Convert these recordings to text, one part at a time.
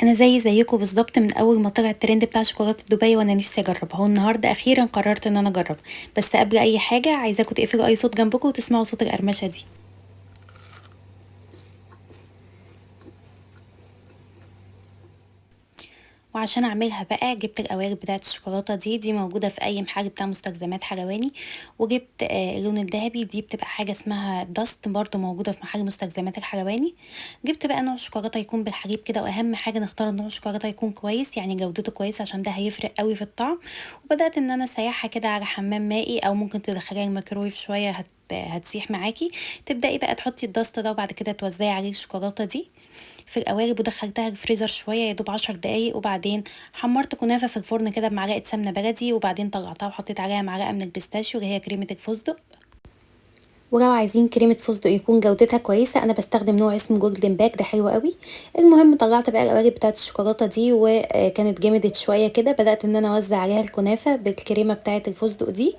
انا زيكم بالظبط، من اول ما طلع الترند بتاع شوكولاته دبي وانا نفسي اجربها، والنهارده اخيرا قررت ان انا اجربها. بس قبل اي حاجه عايزاكم تقفلوا اي صوت جنبكم وتسمعوا صوت القرمشه دي. وعشان اعملها بقى جبت القوالب بتاعه الشوكولاته دي موجوده في اي محل بتاع مستلزمات حلواني. وجبت اللون الذهبي، دي بتبقى حاجه اسمها داست برضو موجوده في محل مستلزمات الحلواني. جبت بقى نوع شوكولاته يكون بالحليب كده، واهم حاجه نختار نوع شوكولاته يكون كويس، يعني جودته كويسه عشان ده هيفرق قوي في الطعم. وبدات ان انا اسيحها كده على حمام مائي، او ممكن تدخليها الميكرويف شويه هتسيح معاكي. تبداي بقى تحطي الدست ده وبعد كده توزعي عليه الشوكولاته دي في القوالب، ودخلتها الفريزر شويه يا دوب 10 دقايق. وبعدين حمرت كنافه في الفرن كده بمعلقه سمنه بلدي، وبعدين طلعتها وحطيت عليها معلقه من البيستاشيو اللي هي كريمه الفستق. ولو عايزين كريمه فستق يكون جودتها كويسه انا بستخدم نوع اسمه جولدن باك، ده حلو قوي. المهم طلعت بقى القوالب بتاعه الشوكولاته دي وكانت جمدت شويه كده، بدات ان انا اوزع عليها الكنافه بالكريمه بتاعه الفستق دي،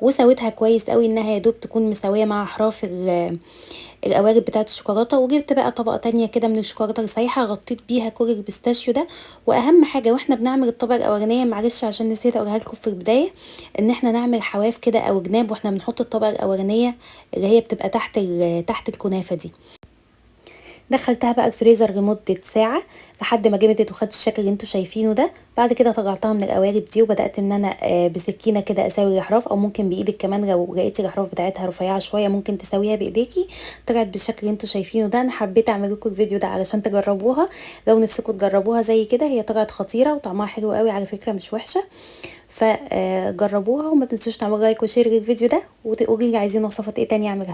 وسويتها كويس قوي انها يا دوب تكون مسويه مع احراف القوالب بتاعه الشوكولاته. وجبت بقى طبقه تانية كده من الشوكولاته السايحه غطيت بيها كل البيستاشيو ده. واهم حاجه واحنا بنعمل الطبقه الاولانيه، معلش عشان نسيت اقولها لكم في البدايه، ان احنا نعمل حواف كده او جناب واحنا بنحط الطبقه الاولانيه اللي هي بتبقى تحت الكنافه دي. دخلتها بقى الفريزر لمدة ساعة لحد ما جمدت وخدت الشكل اللي انتوا شايفينه ده. بعد كده طلعتها من القوالب دي وبدأت ان انا بسكينة كده اساوي الاحراف، او ممكن بايدك كمان لو لقيتي الاحراف بتاعتها رفيعة شوية ممكن تسويها بايديكي. طلعت بالشكل اللي انتوا شايفينه ده. انا حبيت اعمل لكم الفيديو ده علشان تجربوها، لو نفسكم تجربوها زي كده. هي طلعت خطيرة وطعمها حلو قوي على فكرة، مش وحشة. فجربوها وما تنسوش تعملوا لايك وشير للفيديو ده، وتقولي لي عايزين وصفات ايه تاني اعملها.